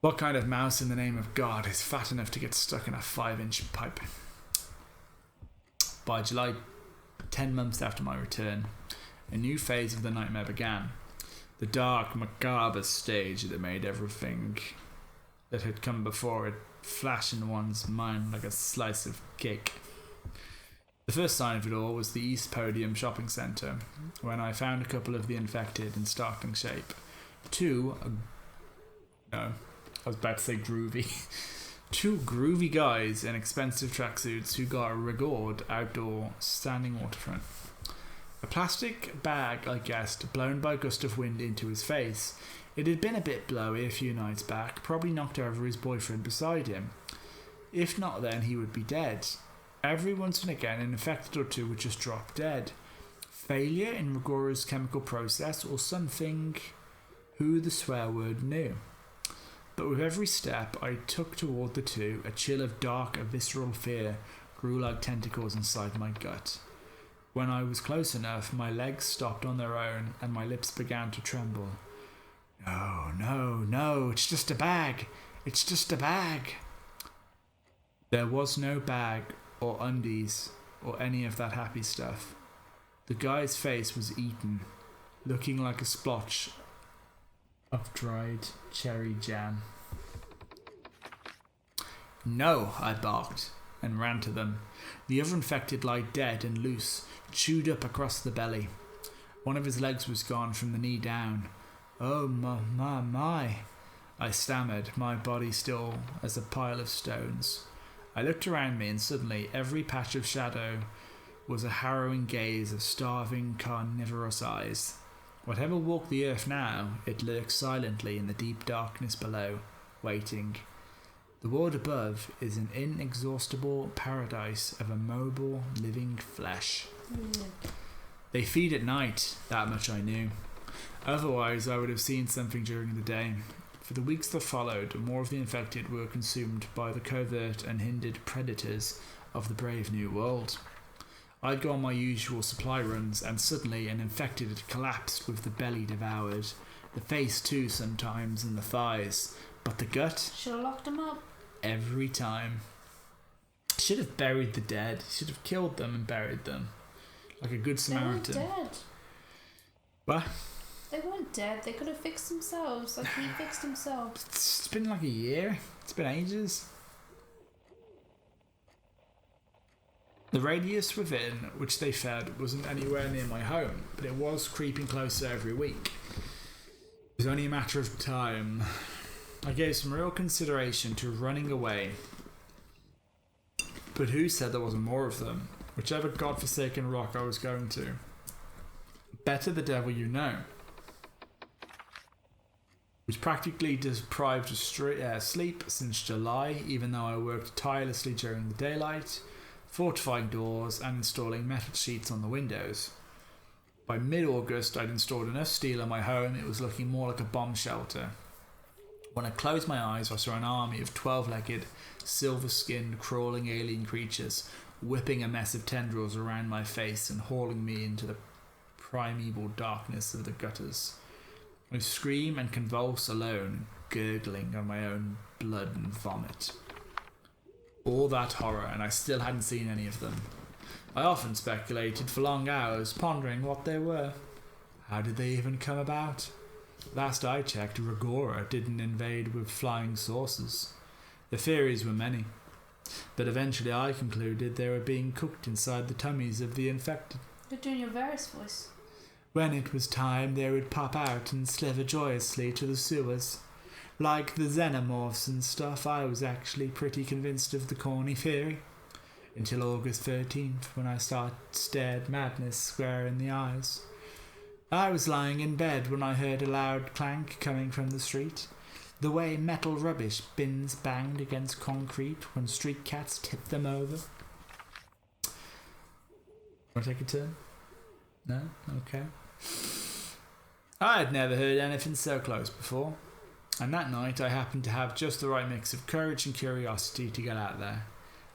What kind of mouse in the name of God is fat enough to get stuck in a 5-inch pipe? By July, 10 months after my return, a new phase of the nightmare began. The dark, macabre stage that made everything that had come before it flash in one's mind like a slice of cake. The first sign of it all was the East Podium shopping centre, when I found a couple of the infected in startling shape. I was about to say groovy. Two groovy guys in expensive tracksuits who got rigored outdoor standing waterfront. A plastic bag, I guessed, blown by a gust of wind into his face. It had been a bit blowy a few nights back, probably knocked over his boyfriend beside him. If not, then he would be dead. Every once and again, an infected or two would just drop dead. Failure in Rigora's chemical process or something, who the swear word knew. But with every step I took toward the two, a chill of dark, visceral fear grew like tentacles inside my gut. When I was close enough, my legs stopped on their own and my lips began to tremble. No, it's just a bag. It's just a bag. There was no bag or undies or any of that happy stuff. The guy's face was eaten, looking like a splotch of dried cherry jam. No, I barked and ran to them. The other infected lay dead and loose, chewed up across the belly. One of his legs was gone from the knee down. Oh my, I stammered, my body still as a pile of stones. I looked around me and suddenly every patch of shadow was a harrowing gaze of starving, carnivorous eyes. Whatever walked the earth now, it lurks silently in the deep darkness below, waiting. The world above is an inexhaustible paradise of immobile, living flesh. They feed at night, that much I knew. Otherwise, I would have seen something during the day. For the weeks that followed, more of the infected were consumed by the covert and hindered predators of the brave new world. I'd go on my usual supply runs, and suddenly an infected had collapsed with the belly devoured. The face too sometimes, and the thighs. But the gut? Should have locked him up. Every time. Should have buried the dead. Should have killed them and buried them. Like a good Samaritan. They weren't dead. What? They weren't dead. They could have fixed themselves. Like he fixed himself. It's been like a year. It's been ages. The radius within which they fed wasn't anywhere near my home, but it was creeping closer every week. It was only a matter of time. I gave some real consideration to running away. But who said there wasn't more of them? Whichever godforsaken rock I was going to. Better the devil you know. Was practically deprived of sleep since July, even though I worked tirelessly during the daylight, fortifying doors and installing metal sheets on the windows. By mid-August, I'd installed enough steel in my home it was looking more like a bomb shelter. When I closed my eyes, I saw an army of 12-legged, silver-skinned, crawling alien creatures whipping a mess of tendrils around my face and hauling me into the primeval darkness of the gutters. I scream and convulse alone, gurgling on my own blood and vomit. All that horror, and I still hadn't seen any of them. I often speculated for long hours, pondering what they were. How did they even come about? Last I checked, Rigora didn't invade with flying saucers. The theories were many, but eventually I concluded they were being cooked inside the tummies of the infected. You're doing your Varys voice. When it was time, they would pop out and slither joyously to the sewers. Like the xenomorphs and stuff, I was actually pretty convinced of the corny theory. Until August 13th, when I stared madness square in the eyes. I was lying in bed when I heard a loud clank coming from the street. The way metal rubbish bins banged against concrete when street cats tipped them over. Want to take a turn? No? Okay. I had never heard anything so close before, and that night I happened to have just the right mix of courage and curiosity to get out there.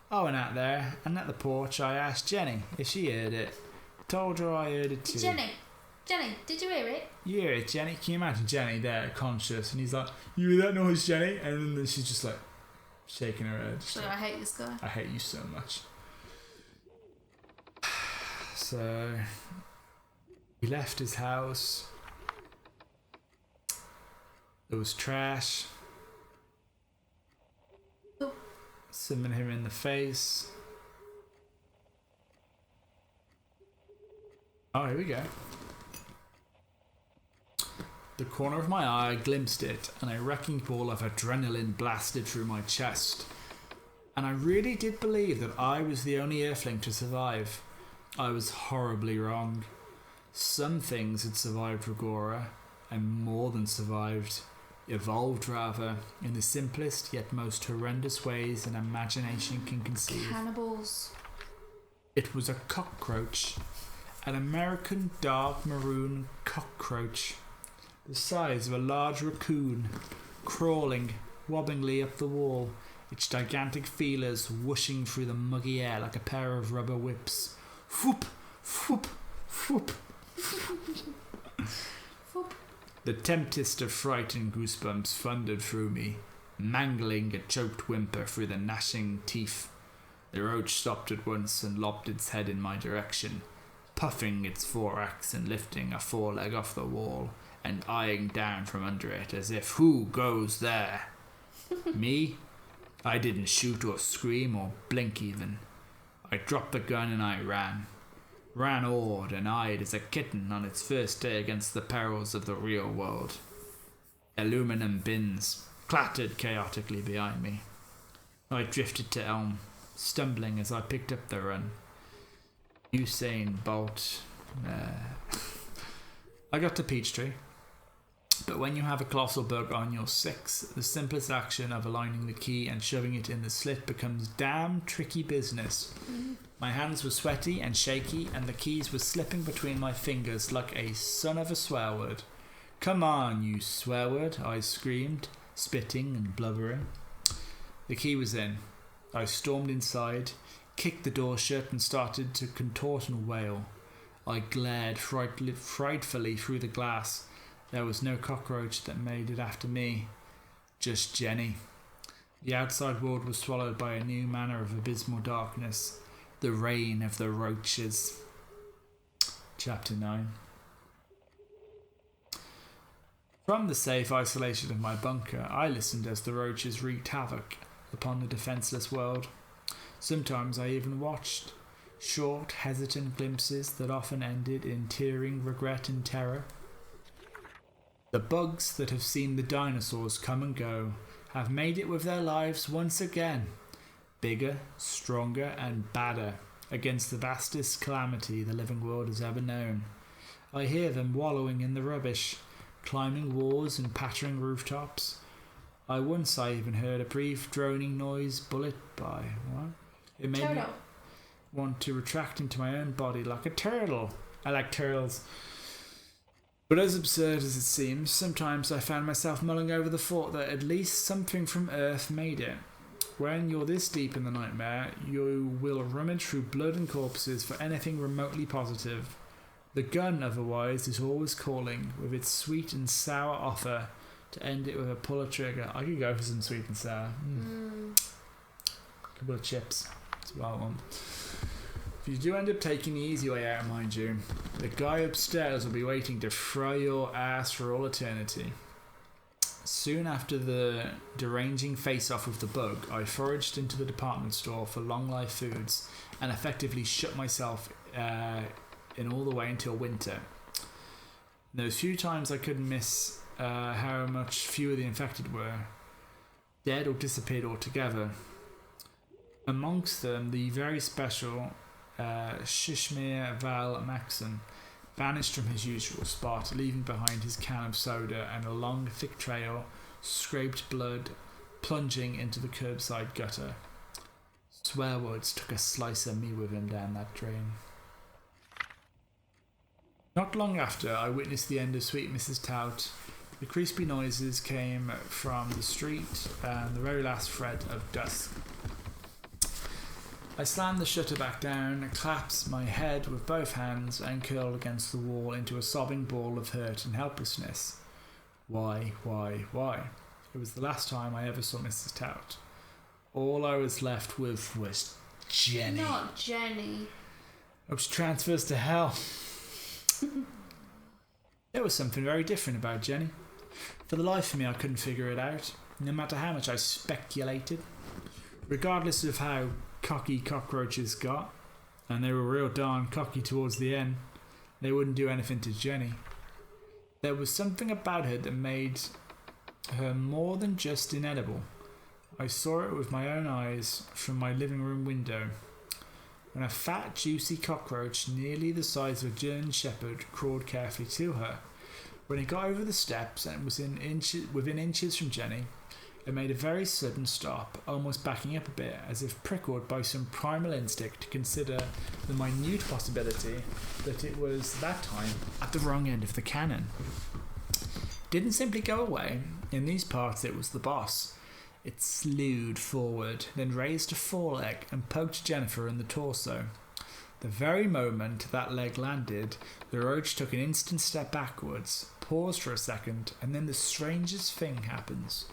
I went out there, and at the porch I asked Jenny if she heard it. Told her I heard it too. Jenny, did you hear it? You hear it, Jenny? Can you imagine Jenny there, conscious, and he's like, "You hear that noise, Jenny?" And then she's just like, shaking her head. So I hate this guy. I hate you so much. So, He left his house. There was trash. Swimming him in the face. Oh, here we go. The corner of my eye glimpsed it, and a wrecking ball of adrenaline blasted through my chest. And I really did believe that I was the only earthling to survive. I was horribly wrong. Some things had survived Regora, and more than survived. Evolved, rather, in the simplest yet most horrendous ways an imagination can conceive. Cannibals. It was a cockroach. An American dark maroon cockroach. The size of a large raccoon, crawling wobbingly up the wall, its gigantic feelers whooshing through the muggy air like a pair of rubber whips. Whoop, whoop, whoop. The tempest of fright and goosebumps thundered through me, mangling a choked whimper through the gnashing teeth. The roach stopped at once and lopped its head in my direction, puffing its thorax and lifting a foreleg off the wall and eyeing down from under it as if, who goes there? Me? I didn't shoot or scream or blink even. I dropped the gun and I ran. Ran awed and eyed as a kitten on its first day against the perils of the real world. Aluminum bins clattered chaotically behind me. I drifted to Elm, stumbling as I picked up the run. Usain Bolt. I got to Peachtree. But when you have a colossal bug on your 6, the simplest action of aligning the key and shoving it in the slit becomes damn tricky business. My hands were sweaty and shaky, and the keys were slipping between my fingers like a son of a swear word. Come on, you swear word, I screamed, spitting and blubbering. The key was in. I stormed inside, kicked the door shut and started to contort and wail. I glared frightfully through the glass. There was no cockroach that made it after me, just Jenny. The outside world was swallowed by a new manner of abysmal darkness, the reign of the roaches. Chapter 9. From the safe isolation of my bunker, I listened as the roaches wreaked havoc upon the defenceless world. Sometimes I even watched, short, hesitant glimpses that often ended in tearing regret and terror. The bugs that have seen the dinosaurs come and go have made it with their lives once again, bigger, stronger and badder against the vastest calamity the living world has ever known. I hear them wallowing in the rubbish, climbing walls and pattering rooftops. I even heard a brief droning noise bullet by. What? It made me want to retract into my own body like a turtle. I like turtles. But as absurd as it seems, sometimes I found myself mulling over the thought that at least something from Earth made it. When you're this deep in the nightmare, you will rummage through blood and corpses for anything remotely positive. The gun, otherwise, is always calling, with its sweet and sour offer to end it with a pull a trigger. I could go for some sweet and sour. A couple of chips. That's what I want. If you do end up taking the easy way out, mind you, the guy upstairs will be waiting to fry your ass for all eternity. Soon after the deranging face-off with the bug, I foraged into the department store for long-life foods and effectively shut myself in all the way until winter. Those few times I couldn't miss how much fewer the infected were, dead or disappeared altogether. Amongst them, the very special Shishmir Val Maxon vanished from his usual spot, leaving behind his can of soda and a long, thick trail, scraped blood, plunging into the curbside gutter. Swearwoods took a slice of me with him down that drain. Not long after, I witnessed the end of Sweet Mrs. Tout. The crispy noises came from the street and the very last thread of dusk. I slammed the shutter back down, clasped my head with both hands and curled against the wall into a sobbing ball of hurt and helplessness. Why? It was the last time I ever saw Mrs. Tout. All I was left with was Jenny. Not Jenny. I was transfers to hell. There was something very different about Jenny. For the life of me, I couldn't figure it out, no matter how much I speculated. Regardless of how cocky cockroaches got, and they were real darn cocky towards the end, they wouldn't do anything to Jenny. There was something about her that made her more than just inedible. I saw it with my own eyes from my living room window, when a fat, juicy cockroach nearly the size of a German shepherd crawled carefully to her. When it got over the steps and was within inches from Jenny, it made a very sudden stop, almost backing up a bit, as if prickled by some primal instinct to consider the minute possibility that it was that time at the wrong end of the cannon. It didn't simply go away. In these parts it was the boss. It slewed forward, then raised a foreleg and poked Jennifer in the torso. The very moment that leg landed, the roach took an instant step backwards, paused for a second, and then the strangest thing happens.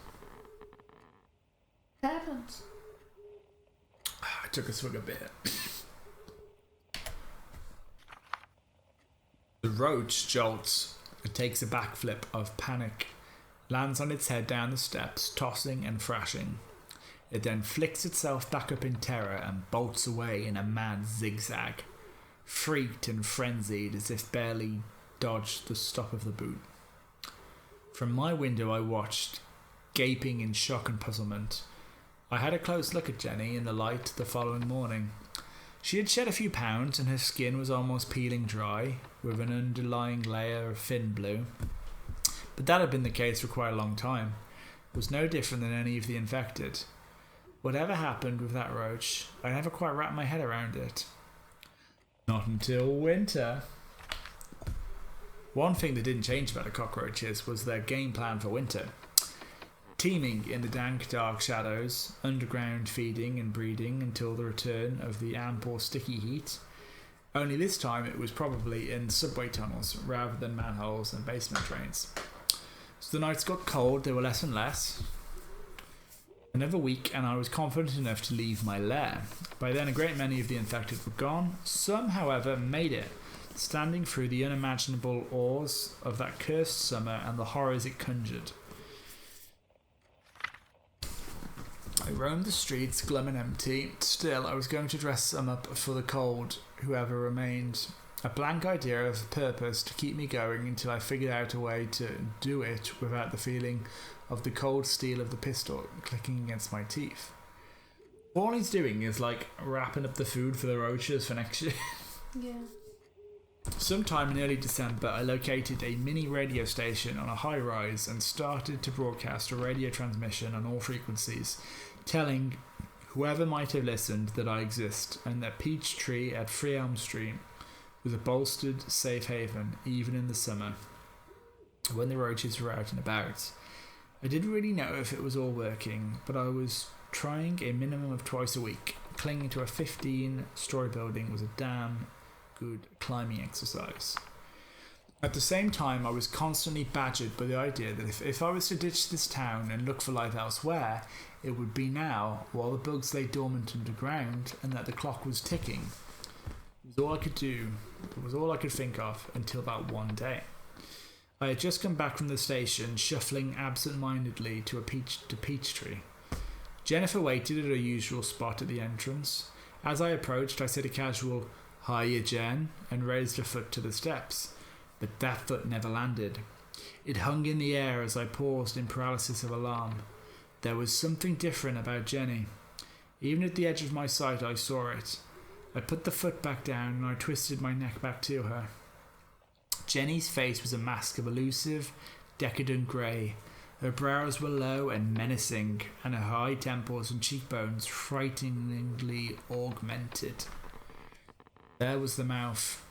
Happens. I took a swig a bit. The roach jolts. It takes a backflip of panic, lands on its head down the steps, tossing and thrashing. It then flicks itself back up in terror and bolts away in a mad zigzag, freaked and frenzied as if barely dodged the stop of the boot. From my window I watched, gaping in shock and puzzlement. I had a close look at Jenny in the light the following morning. She had shed a few pounds and her skin was almost peeling dry, with an underlying layer of thin blue. But that had been the case for quite a long time. It was no different than any of the infected. Whatever happened with that roach, I never quite wrapped my head around it. Not until winter. One thing that didn't change about the cockroaches was their game plan for winter. Teeming in the dank, dark shadows, underground feeding and breeding until the return of the ample sticky heat. Only this time it was probably in subway tunnels rather than manholes and basement drains. So the nights got cold, they were less and less. Another week and I was confident enough to leave my lair. By then a great many of the infected were gone. Some, however, made it, standing through the unimaginable awes of that cursed summer and the horrors it conjured. I roamed the streets, glum and empty. Still, I was going to dress some up for the cold, whoever remained. A blank idea of a purpose to keep me going until I figured out a way to do it without the feeling of the cold steel of the pistol clicking against my teeth. All he's doing is like wrapping up the food for the roaches for next year. Yeah. Sometime in early December, I located a mini radio station on a high rise and started to broadcast a radio transmission on all frequencies, telling whoever might have listened that I exist and that Peachtree at Free Elm Street was a bolstered safe haven even in the summer when the roaches were out and about. I didn't really know if it was all working, but I was trying a minimum of twice a week. Clinging to a 15-story building was a damn good climbing exercise. At the same time, I was constantly badgered by the idea that if I was to ditch this town and look for life elsewhere, it would be now, while the bugs lay dormant underground, and that the clock was ticking. It was all I could do. It was all I could think of until that one day. I had just come back from the station, shuffling absent-mindedly to Peachtree. Jennifer waited at her usual spot at the entrance. As I approached, I said a casual, "Hiya, Jen," and raised a foot to the steps. But that foot never landed. It hung in the air as I paused in paralysis of alarm. There was something different about Jenny. Even at the edge of my sight, I saw it. I put the foot back down and I twisted my neck back to her. Jenny's face was a mask of elusive, decadent grey. Her brows were low and menacing, and her high temples and cheekbones frighteningly augmented. There was the mouth.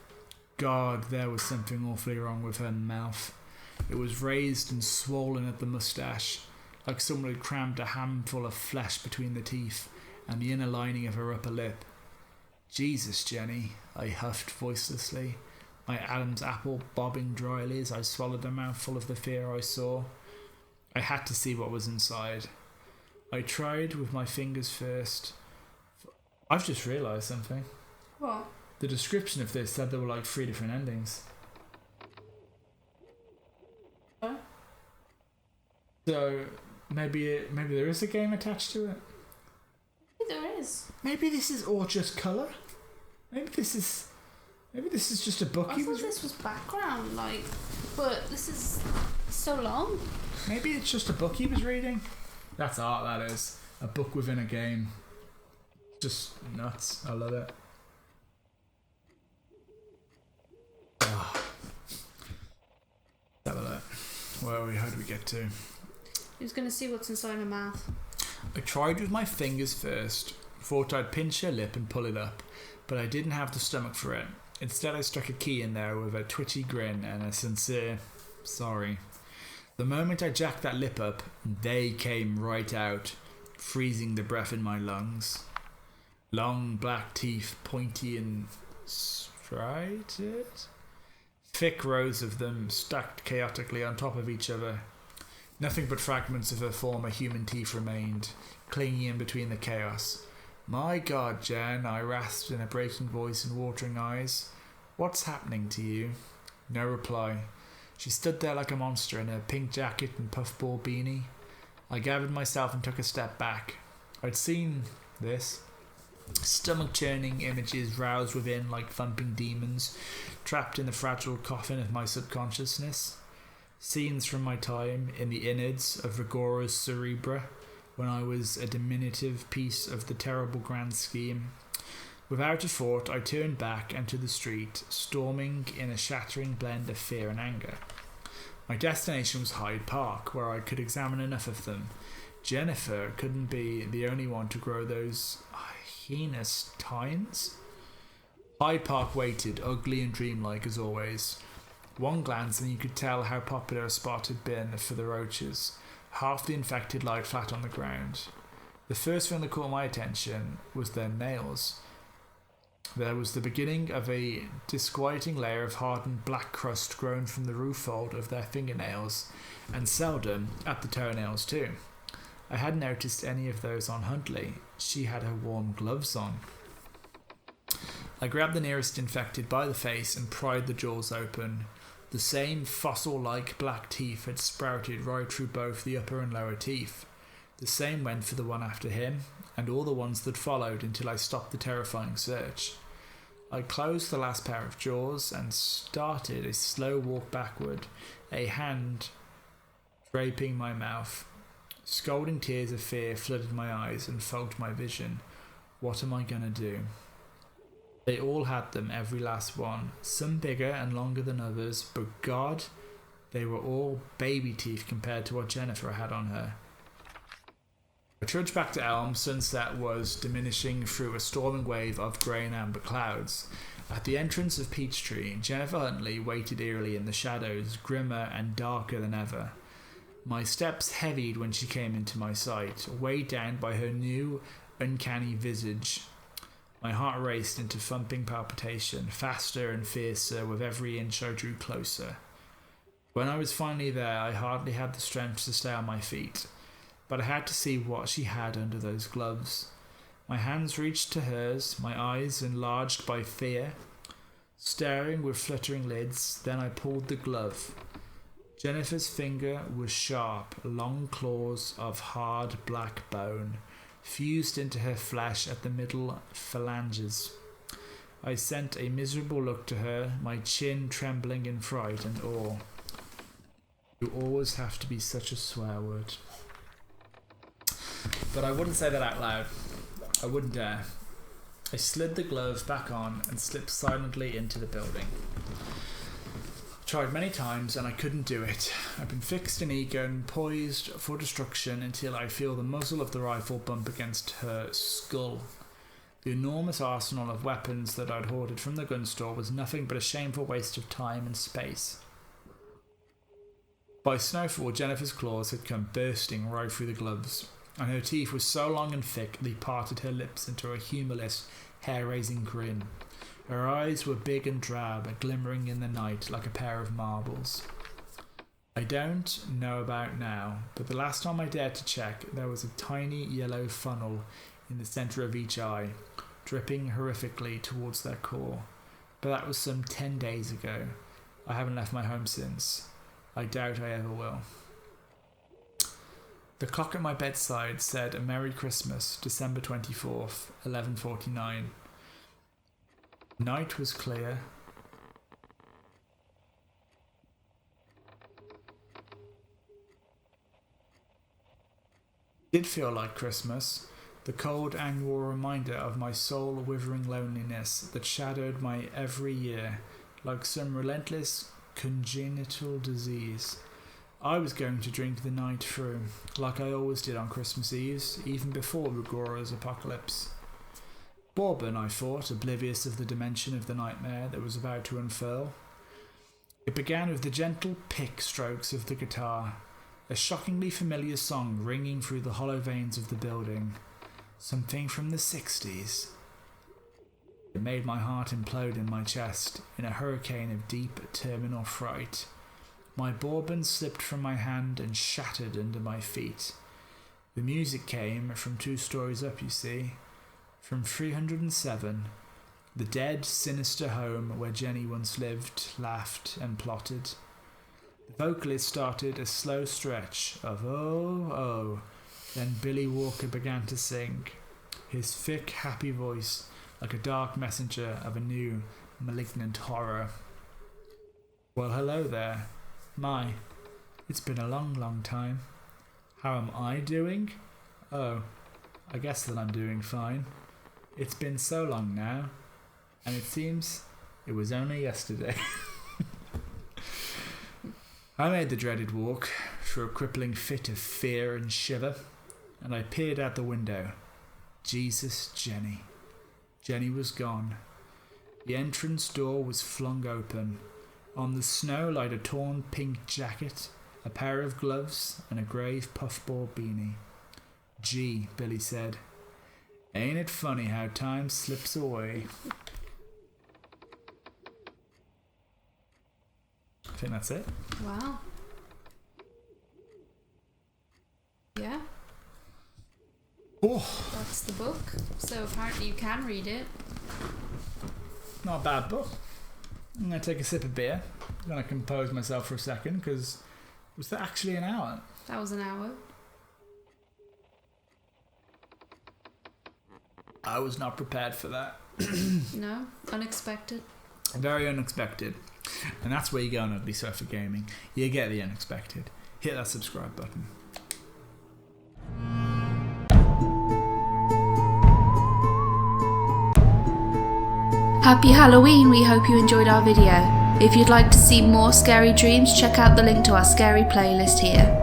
God, there was something awfully wrong with her mouth. It was raised and swollen at the moustache, like someone had crammed a handful of flesh between the teeth and the inner lining of her upper lip. "Jesus, Jenny," I huffed voicelessly, my Adam's apple bobbing dryly as I swallowed a mouthful of the fear I saw. I had to see what was inside. I tried with my fingers first. I've just realised something. What? The description of this said there were like 3 different endings. So maybe there is a game attached to it. Maybe there is. Maybe this is all just colour. Maybe this is just a book. I thought this was background, like, but this is so long. Maybe it's just a book he was reading. That's art. That is a book within a game. Just nuts. I love it. Oh. Have a look. Where are we? How do we get to? He was going to see what's inside my mouth. I tried with my fingers first. Thought I'd pinch her lip and pull it up, but I didn't have the stomach for it. Instead, I stuck a key in there with a twitchy grin and a sincere sorry. The moment I jacked that lip up, they came right out, freezing the breath in my lungs. Long black teeth, pointy and striated. Thick rows of them stacked chaotically on top of each other. Nothing but fragments of her former human teeth remained, clinging in between the chaos. My God, Jen, I rasped in a breaking voice and watering eyes. What's happening to you? No reply. She stood there like a monster in her pink jacket and puffball beanie. I gathered myself and took a step back. I'd seen this. Stomach-churning images roused within like thumping demons, trapped in the fragile coffin of my subconsciousness. Scenes from my time in the innards of Rigora's cerebra, when I was a diminutive piece of the terrible grand scheme. Without a thought, I turned back and to the street, storming in a shattering blend of fear and anger. My destination was Hyde Park, where I could examine enough of them. Jennifer couldn't be the only one to grow those heinous tines. Hyde Park waited, ugly and dreamlike as always. One glance and you could tell how popular a spot had been for the roaches. Half the infected lied flat on the ground. The first thing that caught my attention was their nails. There was the beginning of a disquieting layer of hardened black crust grown from the roof fold of their fingernails, and seldom at the toenails too. I hadn't noticed any of those on Huntley. She had her warm gloves on. I grabbed the nearest infected by the face and pried the jaws open. The same fossil-like black teeth had sprouted right through both the upper and lower teeth. The same went for the one after him, and all the ones that followed until I stopped the terrifying search. I closed the last pair of jaws and started a slow walk backward, a hand draping my mouth. Scalding tears of fear flooded my eyes and fogged my vision. What am I gonna do? They all had them, every last one, some bigger and longer than others, but God, they were all baby teeth compared to what Jennifer had on her. I trudged back to Elm. Sunset was diminishing through a storming wave of grey and amber clouds. At the entrance of Peachtree, Jennifer Huntley waited eerily in the shadows, grimmer and darker than ever. My steps heavied when she came into my sight, weighed down by her new, uncanny visage. My heart raced into thumping palpitation, faster and fiercer with every inch I drew closer. When I was finally there, I hardly had the strength to stay on my feet, but I had to see what she had under those gloves. My hands reached to hers, my eyes enlarged by fear, staring with fluttering lids. Then I pulled the glove. Jennifer's finger was sharp, long claws of hard black bone, fused into her flesh at the middle phalanges. I sent a miserable look to her, my chin trembling in fright and awe. You always have to be such a swear word. But I wouldn't say that out loud. I wouldn't dare. I slid the glove back on and slipped silently into the building. Tried many times and I couldn't do it. I've been fixed and eager and poised for destruction until I feel the muzzle of the rifle bump against her skull. The enormous arsenal of weapons that I'd hoarded from the gun store was nothing but a shameful waste of time and space. By snowfall, Jennifer's claws had come bursting right through the gloves, and her teeth were so long and thick they parted her lips into a humorless, hair-raising grin. Her eyes were big and drab, glimmering in the night like a pair of marbles. I don't know about now, but the last time I dared to check, there was a tiny yellow funnel in the centre of each eye, dripping horrifically towards their core. But that was some 10 days ago. I haven't left my home since. I doubt I ever will. The clock at my bedside said a Merry Christmas, December 24th, 11:49. Night was clear. It did feel like Christmas, the cold annual reminder of my soul-withering loneliness that shadowed my every year like some relentless congenital disease. I was going to drink the night through, like I always did on Christmas Eves, even before Rugora's apocalypse. Bourbon, I thought, oblivious of the dimension of the nightmare that was about to unfurl. It began with the gentle pick strokes of the guitar, a shockingly familiar song ringing through the hollow veins of the building. Something from the 60s. It made my heart implode in my chest in a hurricane of deep terminal fright. My bourbon slipped from my hand and shattered under my feet. The music came from 2 stories up, you see, from 307, the dead, sinister home where Jenny once lived, laughed, and plotted. The vocalist started a slow stretch of "Oh, oh," then Billy Walker began to sing, his thick, happy voice like a dark messenger of a new, malignant horror. Well, hello there. My, it's been a long, long time. How am I doing? Oh, I guess that I'm doing fine. It's been so long now, and it seems it was only yesterday. I made the dreaded walk through a crippling fit of fear and shiver, and I peered out the window. Jesus, Jenny. Jenny was gone. The entrance door was flung open. On the snow lied a torn pink jacket, a pair of gloves, and a grave puffball beanie. Gee, Billy said. Ain't it funny how time slips away? I think that's it. Wow. Yeah. Oh, That's the book. So apparently you can read it. not a bad book. I'm going to take a sip of beer. I'm going to compose myself for a second, because was that actually an hour? That was an hour. I was not prepared for that. No? Unexpected? Very unexpected. And that's where you go on Ugly Sofa Gaming. You get the unexpected. Hit that subscribe button. Happy Halloween, we hope you enjoyed our video. If you'd like to see more scary dreams, check out the link to our scary playlist here.